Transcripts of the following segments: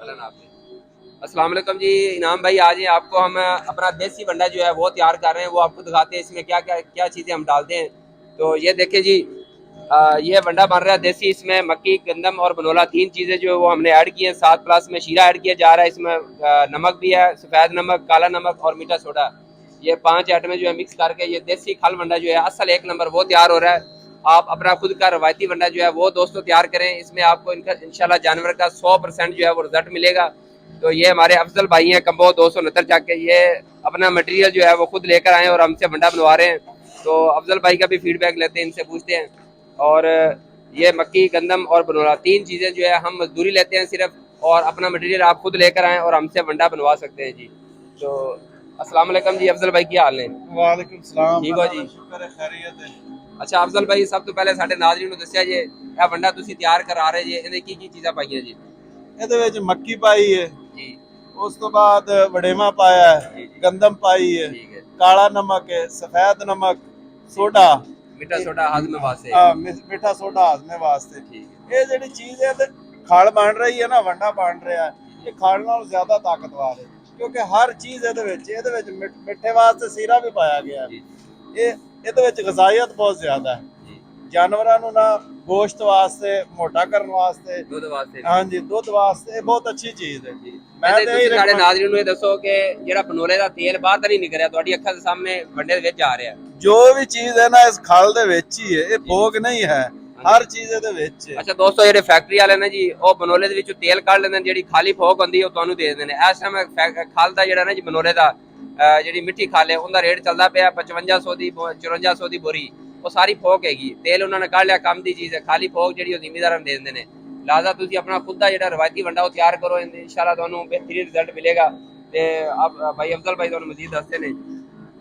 अस्सलाम वालेकुम जी। इनाम भाई आज है आपको हम अपना देसी वंडा जो है वो तैयार कर रहे हैं, वो आपको दिखाते हैं इसमें क्या क्या क्या चीज़ें हम डालते हैं। तो ये देखें जी, ये वंडा बन रहा है देसी। इसमें मक्की, गंदम और बनोला तीन चीज़ें जो है वो हमने ऐड की हैं। साथ प्लस में शीरा ऐड किया जा रहा है। इसमें नमक भी है, सफ़ेद नमक, काला नमक और मीठा सोडा। ये पांच आइटमें जो है मिक्स करके ये देसी खल वंडा जो है असल एक नंबर वो तैयार हो रहा है। आप अपना खुद का रवायती वंडा जो है वो दोस्तों तैयार करें। इसमें आपको इनका इंशाल्लाह जानवर का 100% जो है वो रिजल्ट मिलेगा। तो ये हमारे अफजल भाई हैं कंबो 269 चक के, ये अपना मटेरियल जो है वो खुद लेकर आए और हमसे वंडा बनवा रहे हैं। तो अफजल भाई का भी फीडबैक लेते हैं, इनसे पूछते हैं। और ये मक्की, गंदम और बनोला तीन चीज़ें जो है हम मजदूरी लेते हैं सिर्फ, और अपना मटेरियल आप खुद लेकर आएँ और हमसे वंडा बनवा सकते हैं जी। तो अस्सलाम वालेकुम जी। अफजल भाई क्या हाल है? वालेकुम सलाम। ठीक हो जी? शुक्र है, खैरियत है। अच्छा अफजल भाई, सब तो पहले साढ़े नाज़रीन ਨੂੰ ਦੱਸਿਆ ਜੇ ਇਹ ਵੰਡਾ ਤੁਸੀਂ ਤਿਆਰ ਕਰਾ ਰਹੇ ਜੇ, ਇਹਦੇ ਕੀ ਕੀ ਚੀਜ਼ਾਂ ਪਾਈਆਂ ਜੀ? ਇਹਦੇ ਵਿੱਚ ਮੱਕੀ ਪਾਈ ਹੈ, ਜੀ ਉਸ ਤੋਂ ਬਾਅਦ ਵੜੇਵਾ ਪਾਇਆ ਹੈ, ਜੀ ਜੀ ਗੰਦਮ ਪਾਈ ਹੈ, ਠੀਕ ਹੈ। ਕਾਲਾ ਨਮਕ ਹੈ, ਸਫੈਦ ਨਮਕ, ਸੋਡਾ, ਮਿੱਠਾ ਸੋਡਾ ਹਾਜ਼ਮੇ ਵਾਸਤੇ। ਮਿੱਠਾ ਸੋਡਾ ਹਾਜ਼ਮੇ ਵਾਸਤੇ। ਠੀਕ ਇਹ ਜਿਹੜੀ ਚੀਜ਼ ਹੈ ਤੇ ਖਲ ਬਣ ਰਹੀ ਹੈ ਨਾ, ਵੰਡਾ ਬਣ ਰਿਹਾ ਹੈ, ਇਹ ਖਲ ਨਾਲੋਂ ਜ਼ਿਆਦਾ ਤਾਕਤਵਰ ਹੈ ਕਿਉਂਕਿ ਹਰ ਚੀਜ਼ ਇਹਦੇ ਵਿੱਚ ਮਿੱਠੇ ਵਾਸਤੇ ਸੀਰਾ ਵੀ ਪਾਇਆ ਗਿਆ ਹੈ। ਜੀ ਇਹਦੇ ਵਿੱਚ ਗਜ਼ਾਇਤ ਬਹੁਤ ਜ਼ਿਆਦਾ ਹੈ। ਜੀ ਜਾਨਵਰਾਂ ਨੂੰ ਨਾ ਗੋਸ਼ਤ ਵਾਸਤੇ, ਮੋਟਾ ਕਰਨ ਵਾਸਤੇ, ਦੁੱਧ ਵਾਸਤੇ। ਹਾਂਜੀ ਦੁੱਧ ਵਾਸਤੇ ਇਹ ਬਹੁਤ ਅੱਛੀ ਚੀਜ਼ ਹੈ। ਜੀ ਮੈਂ ਤੇ ਤੇ ਤੁਸੀਂ ਇਹ ਸਾਡੇ ਨਾਜ਼ਰੀਨ ਨੂੰ ਇਹ ਦੱਸੋ ਕਿ ਜਿਹੜਾ ਬਨੋਲੇ ਦਾ ਤੇਲ ਬਾਹਰ ਤਾਂ ਨਹੀਂ ਨਿਕਲ ਰਿਹਾ, ਤੁਹਾਡੀ ਅੱਖਾਂ ਦੇ ਸਾਹਮਣੇ ਵੰਡੇ ਦੇ ਵਿੱਚ ਆ ਰਿਹਾ? ਜੋ ਵੀ ਚੀਜ਼ ਹੈ ਨਾ ਇਸ ਖਲ ਦੇ ਵਿੱਚ ਹੀ ਹੈ, ਇਹ ਫੋਕ ਨਹੀਂ ਹੈ, ਹਰ ਚੀਜ਼ ਇਹਦੇ ਵਿੱਚ ਹੈ। ਅੱਛਾ ਦੋਸਤੋ, ਜਿਹੜੇ ਫੈਕਟਰੀ ਵਾਲੇ ਨੇ ਜੀ ਉਹ ਬਨੋਲੇ ਦੇ ਵਿੱਚੋਂ ਤੇਲ ਕੱਢ ਲੈਂਦੇ ਨੇ, ਜਿਹੜੀ ਖਾਲੀ ਫੋਕ ਹੁੰਦੀ ਹੈ ਉਹ ਤੁਹਾਨੂੰ ਦੇ ਦਿੰਦੇ ਨੇ। ਇਸ ਟਾਈਮ ਖਲ ਦਾ ਜਿਹੜਾ ਨਾ ਜੀ ਬਨੋਲੇ ਦਾ ਜਿਹੜੀ ਮਿੱਠੀ ਖਲ ਹੈ ਉਹਦਾ ਰੇਟ ਚੱਲਦਾ ਪਿਆ 5500 ਦੀ 5400 ਦੀ ਬੋਰੀ। ਉਹ ਸਾਰੀ ਫੋਕ ਹੈਗੀ, ਤੇਲ ਉਹਨਾਂ ਨੇ ਕੱਢ ਲਿਆ, ਕੰਮ ਦੀ ਚੀਜ਼ ਹੈ। ਖਾਲੀ ਫੋਕ ਜਿਹੜੀ ਉਹ ਜ਼ਿਮੀਦਾਰਾਂ ਨੂੰ ਦੇ ਦਿੰਦੇ ਨੇ। ਲਿਹਾਜ਼ਾ ਤੁਸੀਂ ਆਪਣਾ ਖੁਦ ਦਾ ਜਿਹੜਾ ਰਵਾਇਤੀ ਵੰਡਾ ਉਹ ਤਿਆਰ ਕਰੋ, ਇਨਸ਼ਾਅੱਲਾ ਤੁਹਾਨੂੰ ਬਿਹਤਰੀਨ ਰਿਜ਼ਲਟ ਮਿਲੇਗਾ। ਤੇ ਭਾਈ ਅਫਜ਼ਲ ਭਾਈ ਤੁਹਾਨੂੰ ਮਜ਼ੀਦ ਦੱਸਦੇ ਨੇ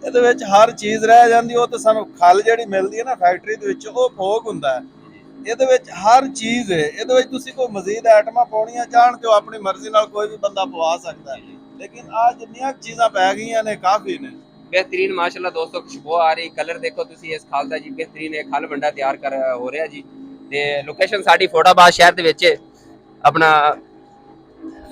ਇਹਦੇ ਵਿੱਚ ਹਰ ਚੀਜ਼ ਰਹਿ ਜਾਂਦੀ, ਉਹ ਤਾਂ ਸਾਨੂੰ ਖਲ ਜਿਹੜੀ ਮਿਲਦੀ ਹੈ ਨਾ ਫੈਕਟਰੀ ਦੇ ਵਿੱਚ, ਉਹ ਫੋਕ ਹੁੰਦਾ ਹੈ। ਇਹਦੇ ਵਿੱਚ ਹਰ ਚੀਜ਼ ਹੈ। ਇਹਦੇ ਵਿੱਚ ਤੁਸੀਂ ਕੋਈ ਮਜ਼ੀਦ ਆਈਟਮਾਂ ਪਾਉਣੀਆਂ ਚਾਹਣ ਤੇ ਉਹ ਆਪਣੀ ਮਰਜ਼ੀ ਨਾਲ ਕੋਈ ਵੀ ਬੰਦਾ ਪਵਾ ਸਕਦਾ ਹੈ, ਲੇਕਿਨ ਆ ਜਿੰਨੀਆਂ ਚੀਜ਼ਾਂ ਪੈ ਗਈਆਂ ਨੇ ਕਾਫੀ ਨੇ। बेहतरीन माशाल्लाह दोस्तों, खुशबू आ रही। कलर देखो तुसी इस खाल दा जी, बेहतरीन एक खल वंडा तैयार कर हो रहा जी। ते लोकेशन साडी फोटाबाद शहर दे विच अपना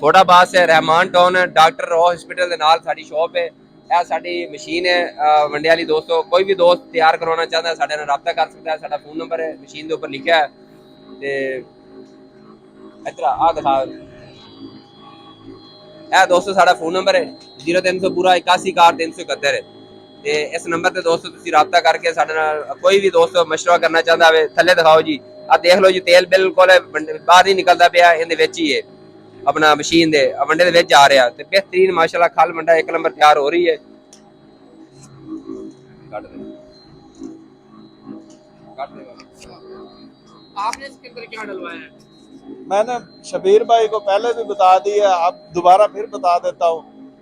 फोटाबाद से रहमान टाउन डॉक्टर रॉ हॉस्पिटल दे नाल साडी शॉप है। यह साडी मशीन है वंडे वाली। दोस्तों कोई भी दोस्त तैयार करवाना चाहता है साडे नाल राब्ता कर सकता है। साडा फोन नंबर है मशीन दे ऊपर लिखा है। ते इधर आ दिखा, यह दोस्तों साडा फोन नंबर है 0300 पूरा 81 371। इस नंबर से दोस्तों तुसी राब्ता करके साडे नाल कोई भी दोस्त मशवरा करना चाहता है। थल्ले दिखाओ जी, आ देख लो जी, तेल बिल्कुल बाहर नहीं निकलता पिया, इहदे विच ही है अपना मशीन दे वंडे दे विच आ रहा। ते बेहतरीन माशाल्लाह खल वंडा एक नंबर तैयार हो रही है। आपने इसके अंदर क्या डलवाया है? मैंने शबीर भाई को पहले भी बता दिया, अब दोबारा फिर बता देता हूँ।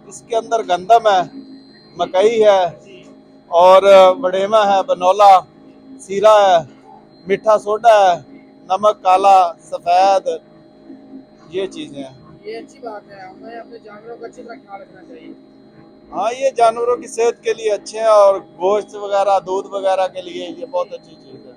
इसके अंदर गंदम है, मकई है और वड़ेमा है, बनोला, सीरा है, मीठा सोडा है, नमक काला, सफ़ेद, ये चीज़ें हैं। ये अच्छी बात है, हमें अपने जानवरों का अच्छी तरह ख्याल रखना चाहिए। हाँ, ये जानवरों की सेहत के लिए अच्छे हैं और गोश्त वगैरह, दूध वगैरह के लिए ये बहुत अच्छी चीज़ है।